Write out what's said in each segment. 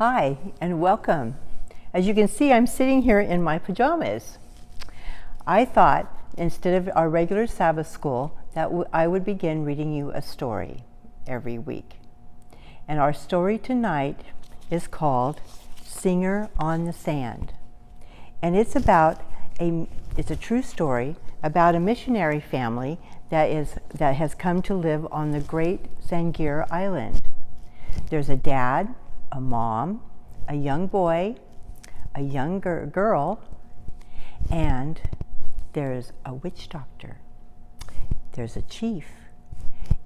Hi, and welcome. As you can see, I'm sitting here in my pajamas. I thought, instead of our regular Sabbath school, that I would begin reading you a story every week. And our story tonight is called Singer on the Sand. And it's a true story about a missionary family that has come to live on the Great Sangir Island. There's a dad, a mom, a young boy, a young girl, and there's a witch doctor. There's a chief,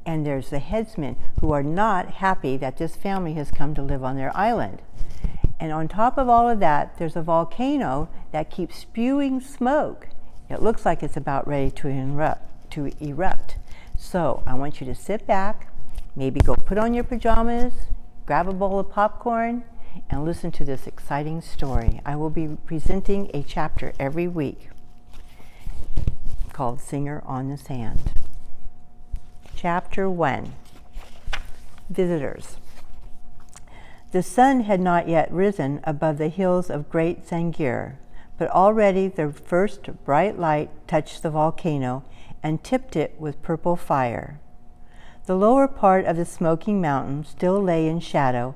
and there's the headsmen who are not happy that this family has come to live on their island. And on top of all of that, there's a volcano that keeps spewing smoke. It looks like it's about ready to erupt. So I want you to sit back, maybe go put on your pajamas, grab a bowl of popcorn, and listen to this exciting story. I will be presenting a chapter every week called Singer on the Sand. Chapter 1, Visitors. The sun had not yet risen above the hills of Great Sangir, but already the first bright light touched the volcano and tipped it with purple fire. The lower part of the smoking mountain still lay in shadow,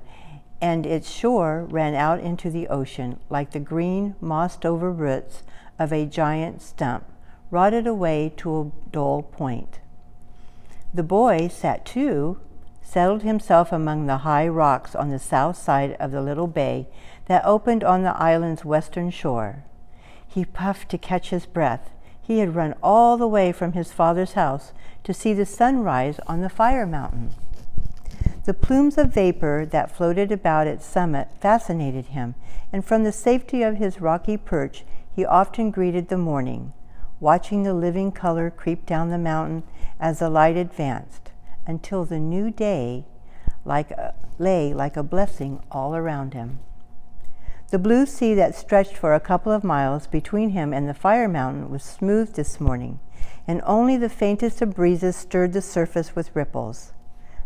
and its shore ran out into the ocean like the green, mossed-over roots of a giant stump, rotted away to a dull point. The boy, Satu, settled himself among the high rocks on the south side of the little bay that opened on the island's western shore. He puffed to catch his breath. He had run all the way from his father's house to see the sun rise on the fire mountain. The plumes of vapor that floated about its summit fascinated him, and from the safety of his rocky perch he often greeted the morning, watching the living color creep down the mountain as the light advanced, until the new day lay like a blessing all around him. The blue sea that stretched for a couple of miles between him and the fire mountain was smooth this morning, and only the faintest of breezes stirred the surface with ripples.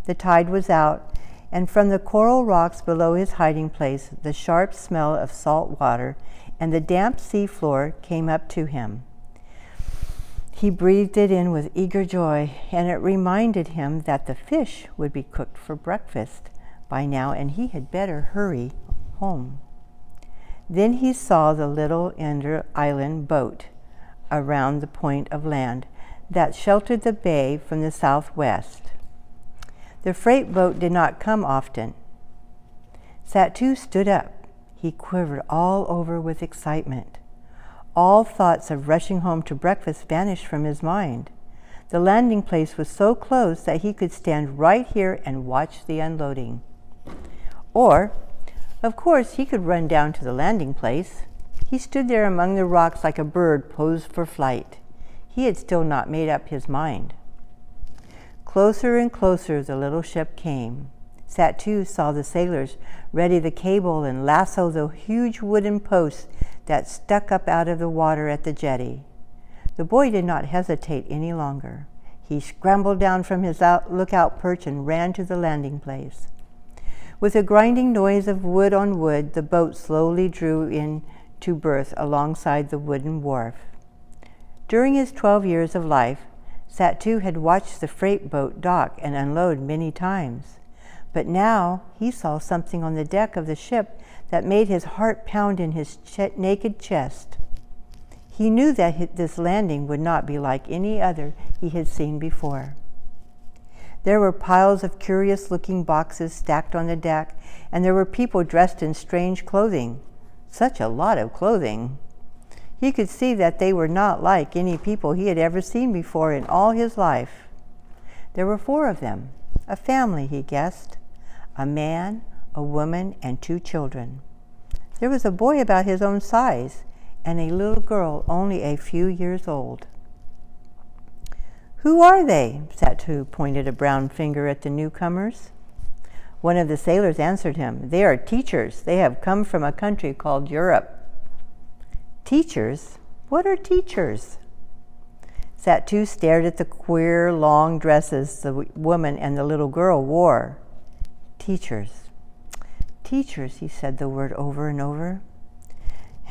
The tide was out, and from the coral rocks below his hiding place, the sharp smell of salt water and the damp sea floor came up to him. He breathed it in with eager joy, and it reminded him that the fish would be cooked for breakfast by now, and he had better hurry home. Then he saw the little inter-island boat around the point of land that sheltered the bay from the southwest. The freight boat did not come often. Satu stood up. He quivered all over with excitement. All thoughts of rushing home to breakfast vanished from his mind. The landing place was so close that he could stand right here and watch the unloading. Or, of course, he could run down to the landing place. He stood there among the rocks like a bird posed for flight. He had still not made up his mind. Closer and closer the little ship came. Satu saw the sailors ready the cable and lasso the huge wooden posts that stuck up out of the water at the jetty. The boy did not hesitate any longer. He scrambled down from his lookout perch and ran to the landing place. With a grinding noise of wood on wood, the boat slowly drew in to berth alongside the wooden wharf. During his 12 years of life, Satu had watched the freight boat dock and unload many times. But now he saw something on the deck of the ship that made his heart pound in his naked chest. He knew that this landing would not be like any other he had seen before. There were piles of curious-looking boxes stacked on the deck, and there were people dressed in strange clothing. Such a lot of clothing. He could see that they were not like any people he had ever seen before in all his life. There were 4 of them, a family, he guessed, a man, a woman, and 2 children. There was a boy about his own size, and a little girl only a few years old. "Who are they?" Satu pointed a brown finger at the newcomers. One of the sailors answered him, "They are teachers. They have come from a country called Europe." "Teachers? What are teachers?" Satu stared at the queer, long dresses the woman and the little girl wore. Teachers. Teachers, he said the word over and over.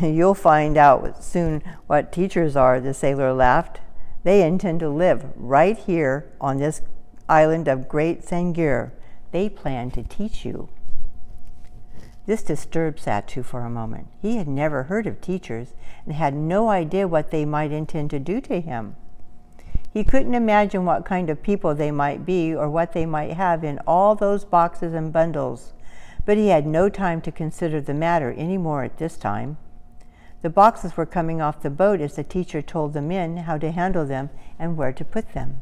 You'll find out soon what teachers are, the sailor laughed. They intend to live right here on this island of Great Sangir. They plan to teach you. This disturbed Satu for a moment. He had never heard of teachers and had no idea what they might intend to do to him. He couldn't imagine what kind of people they might be or what they might have in all those boxes and bundles, but he had no time to consider the matter any more at this time. The boxes were coming off the boat as the teacher told the men how to handle them and where to put them.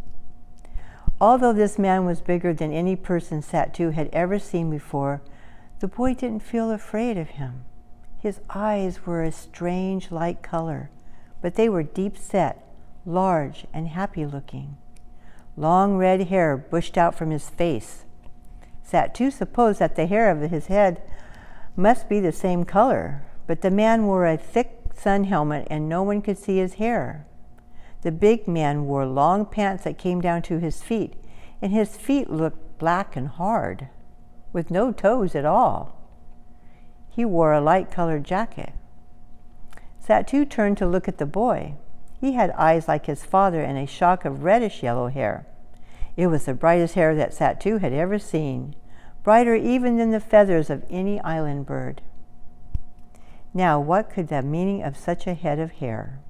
Although this man was bigger than any person Satu had ever seen before, the boy didn't feel afraid of him. His eyes were a strange light color, but they were deep set, large and happy looking. Long red hair bushed out from his face. Satu supposed that the hair of his head must be the same color, but the man wore a thick sun helmet and no one could see his hair. The big man wore long pants that came down to his feet, and his feet looked black and hard, with no toes at all. He wore a light-colored jacket. Satu turned to look at the boy. He had eyes like his father and a shock of reddish-yellow hair. It was the brightest hair that Satu had ever seen, brighter even than the feathers of any island bird. Now, what could the meaning of such a head of hair?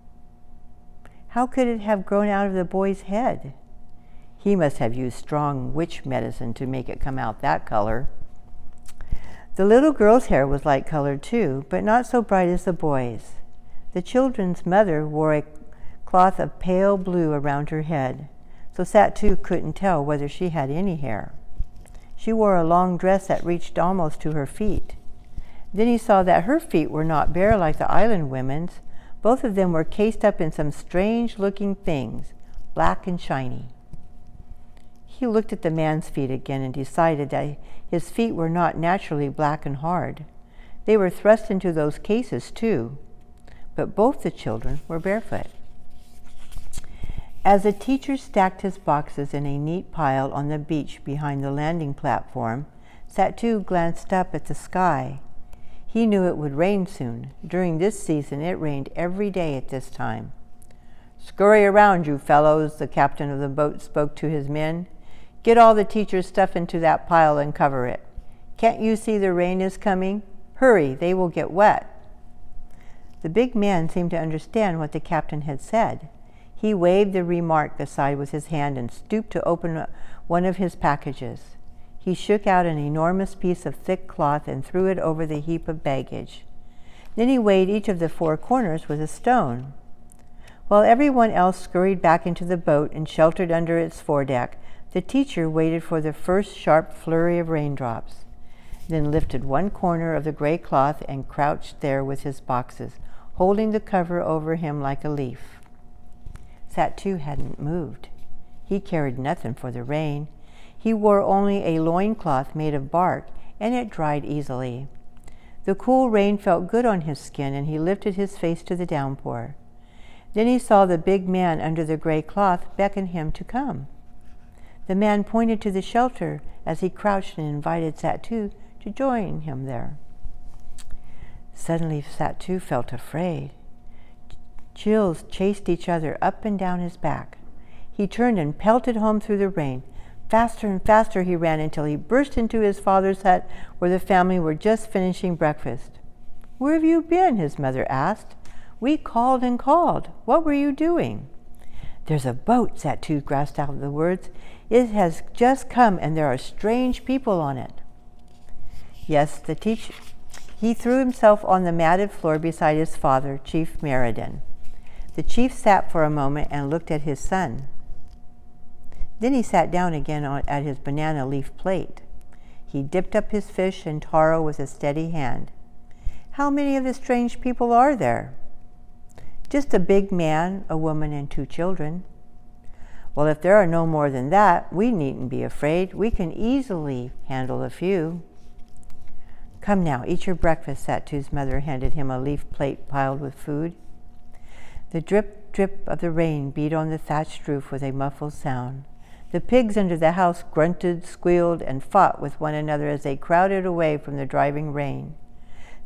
How could it have grown out of the boy's head? He must have used strong witch medicine to make it come out that color. The little girl's hair was light-colored too, but not so bright as the boy's. The children's mother wore a cloth of pale blue around her head, so Satu couldn't tell whether she had any hair. She wore a long dress that reached almost to her feet. Then he saw that her feet were not bare like the island women's. Both of them were cased up in some strange-looking things, black and shiny. He looked at the man's feet again and decided that his feet were not naturally black and hard. They were thrust into those cases too, but both the children were barefoot. As the teacher stacked his boxes in a neat pile on the beach behind the landing platform, Satu glanced up at the sky. He knew it would rain soon. During this season, it rained every day at this time. "Scurry around, you fellows," the captain of the boat spoke to his men. "Get all the teacher's stuff into that pile and cover it. Can't you see the rain is coming? Hurry, they will get wet." The big man seemed to understand what the captain had said. He waved the remark aside with his hand and stooped to open one of his packages. He shook out an enormous piece of thick cloth and threw it over the heap of baggage. Then he weighed each of the four corners with a stone. While everyone else scurried back into the boat and sheltered under its foredeck, the teacher waited for the first sharp flurry of raindrops, then lifted one corner of the gray cloth and crouched there with his boxes, holding the cover over him like a leaf. Satu hadn't moved. He cared nothing for the rain. He wore only a loincloth made of bark, and it dried easily. The cool rain felt good on his skin, and he lifted his face to the downpour. Then he saw the big man under the gray cloth beckon him to come. The man pointed to the shelter as he crouched and invited Satu to join him there. Suddenly Satu felt afraid. Chills chased each other up and down his back. He turned and pelted home through the rain. Faster and faster he ran until he burst into his father's hut where the family were just finishing breakfast. "Where have you been?" his mother asked. "We called and called. What were you doing?" "There's a boat," Satu grasped out the words. "It has just come and there are strange people on it." Yes, the teacher. He threw himself on the matted floor beside his father, Chief Meriden. The chief sat for a moment and looked at his son. Then he sat down again at his banana leaf plate. He dipped up his fish and taro with a steady hand. "How many of the strange people are there?" "Just a big man, a woman, and 2 children." "Well, if there are no more than that, we needn't be afraid. We can easily handle a few." "Come now, eat your breakfast," Satu's mother handed him a leaf plate piled with food. The drip, drip of the rain beat on the thatched roof with a muffled sound. The pigs under the house grunted, squealed, and fought with one another as they crowded away from the driving rain.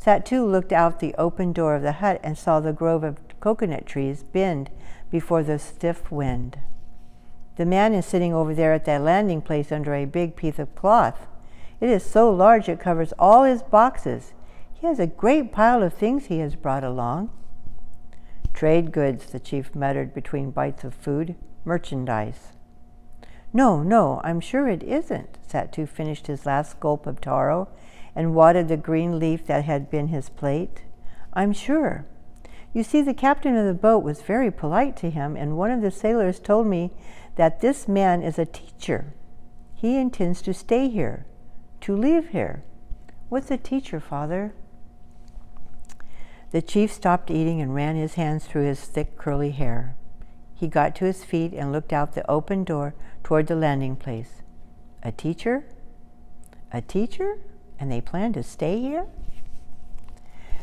Satu looked out the open door of the hut and saw the grove of coconut trees bend before the stiff wind. The man is sitting over there at that landing place under a big piece of cloth. It is so large it covers all his boxes. He has a great pile of things he has brought along. Trade goods, the chief muttered between bites of food. Merchandise. No, I'm sure it isn't. Satu finished his last gulp of taro and wadded the green leaf that had been his plate. I'm sure. You see, the captain of the boat was very polite to him, and one of the sailors told me that this man is a teacher. He intends to stay here, to live here. What's a teacher, Father? The chief stopped eating and ran his hands through his thick, curly hair. He got to his feet and looked out the open door toward the landing place. A teacher? A teacher? And they plan to stay here?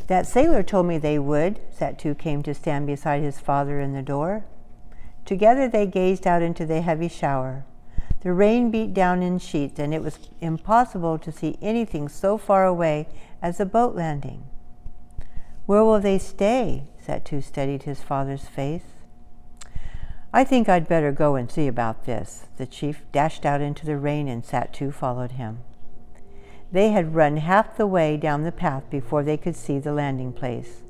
That sailor told me they would. Satu came to stand beside his father in the door. Together they gazed out into the heavy shower. The rain beat down in sheets, and it was impossible to see anything so far away as the boat landing. Where will they stay? Satu studied his father's face. I think I'd better go and see about this. The chief dashed out into the rain, and Satu followed him. They had run half the way down the path before they could see the landing place.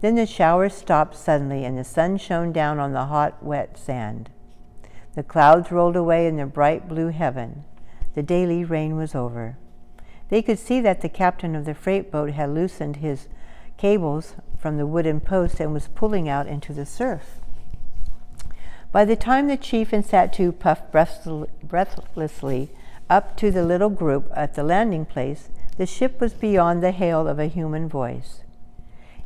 Then the shower stopped suddenly, and the sun shone down on the hot, wet sand. The clouds rolled away in the bright blue heaven. The daily rain was over. They could see that the captain of the freight boat had loosened his cables from the wooden post and was pulling out into the surf. By the time the chief and Satu puffed breathlessly up to the little group at the landing place, the ship was beyond the hail of a human voice.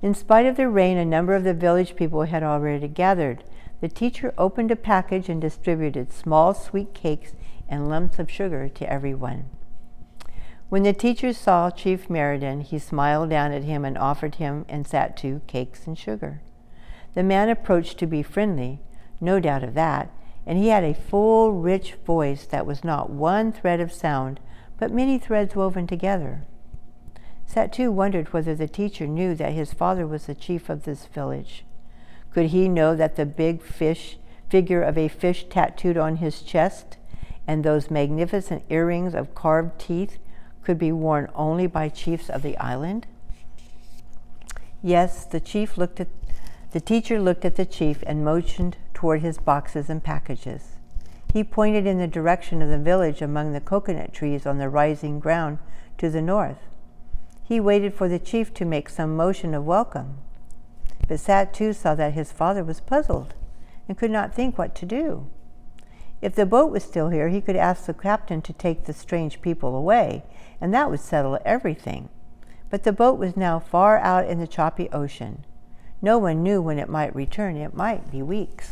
In spite of the rain, a number of the village people had already gathered. The teacher opened a package and distributed small sweet cakes and lumps of sugar to everyone. When the teacher saw Chief Meriden, he smiled down at him and offered him and Satu cakes and sugar. The man approached to be friendly, no doubt of that, and he had a full, rich voice that was not one thread of sound, but many threads woven together. Satu wondered whether the teacher knew that his father was the chief of this village. Could he know that the big figure of a fish tattooed on his chest and those magnificent earrings of carved teeth could be worn only by chiefs of the island? Yes, the teacher looked at the chief and motioned toward his boxes and packages. He pointed in the direction of the village among the coconut trees on the rising ground to the north. He waited for the chief to make some motion of welcome. But Satu saw that his father was puzzled and could not think what to do. If the boat was still here, he could ask the captain to take the strange people away, and that would settle everything. But the boat was now far out in the choppy ocean. No one knew when it might return. It might be weeks.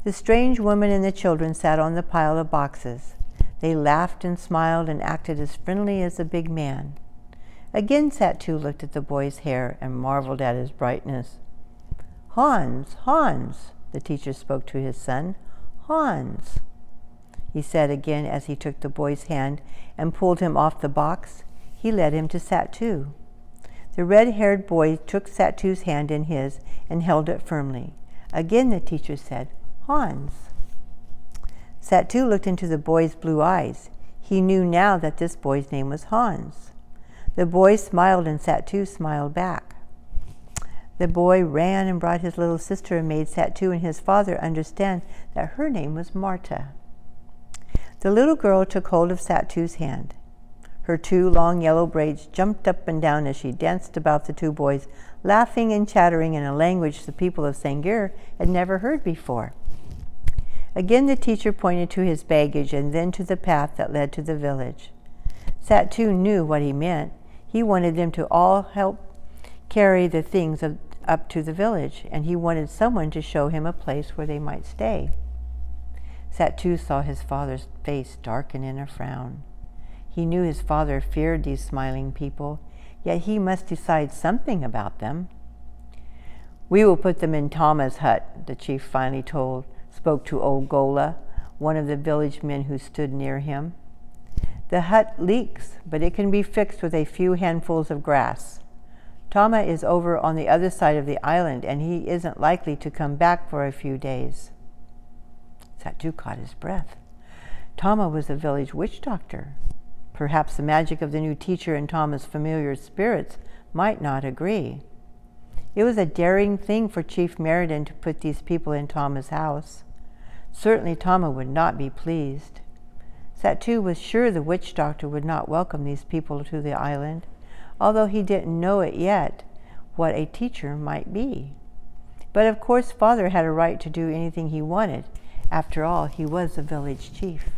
The strange woman and the children sat on the pile of boxes. They laughed and smiled and acted as friendly as the big man. Again Satu looked at the boy's hair and marveled at his brightness. Hans, Hans, the teacher spoke to his son. Hans, he said again as he took the boy's hand and pulled him off the box. He led him to Satu. The red-haired boy took Satu's hand in his and held it firmly. Again the teacher said, Hans. Satu looked into the boy's blue eyes. He knew now that this boy's name was Hans. The boy smiled and Satu smiled back. The boy ran and brought his little sister and made Satu and his father understand that her name was Marta. The little girl took hold of Satu's hand. Her two long yellow braids jumped up and down as she danced about the two boys, laughing and chattering in a language the people of Sangir had never heard before. Again the teacher pointed to his baggage and then to the path that led to the village. Satu knew what he meant. He wanted them to all help carry the things up to the village, and he wanted someone to show him a place where they might stay. Satu saw his father's face darken in a frown. He knew his father feared these smiling people, yet he must decide something about them. We will put them in Tama's hut, the chief finally spoke to old Gola. one of the village men who stood near him. "The hut leaks, but it can be fixed with a few handfuls of grass. Tama is over on the other side of the island, and he isn't likely to come back for a few days." Satu caught his breath. Tama was the village witch doctor. Perhaps the magic of the new teacher and Tama's familiar spirits might not agree. It was a daring thing for Chief Meriden to put these people in Tama's house. Certainly Tama would not be pleased. Satu was sure the witch doctor would not welcome these people to the island, although he didn't know it yet what a teacher might be. But of course Father had a right to do anything he wanted. After all, he was the village chief.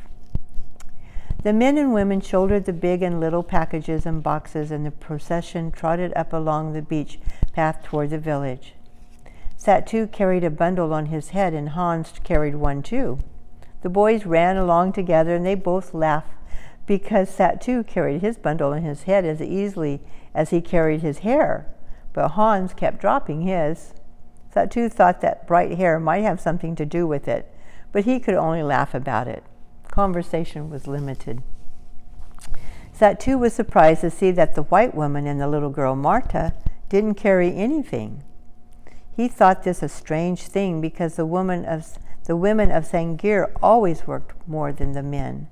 The men and women shouldered the big and little packages and boxes, and the procession trotted up along the beach path toward the village. Satu carried a bundle on his head, and Hans carried one too. The boys ran along together, and they both laughed because Satu carried his bundle on his head as easily as he carried his hair, but Hans kept dropping his. Satu thought that bright hair might have something to do with it, but he could only laugh about it. Conversation was limited. Satu was surprised to see that the white woman and the little girl Marta didn't carry anything. He thought this a strange thing because the women of Sangir always worked more than the men.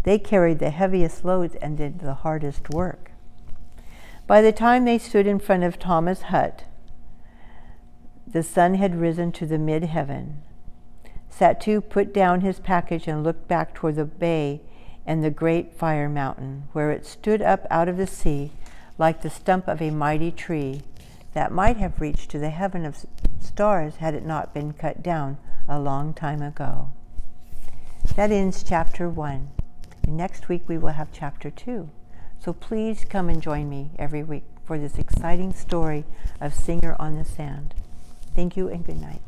They carried the heaviest loads and did the hardest work. By the time they stood in front of Tama's hut, the sun had risen to the mid-heaven. Satu put down his package and looked back toward the bay and the great fire mountain, where it stood up out of the sea like the stump of a mighty tree that might have reached to the heaven of stars had it not been cut down a long time ago. That ends chapter 1. And next week we will have chapter 2. So please come and join me every week for this exciting story of Singer on the Sand. Thank you and good night.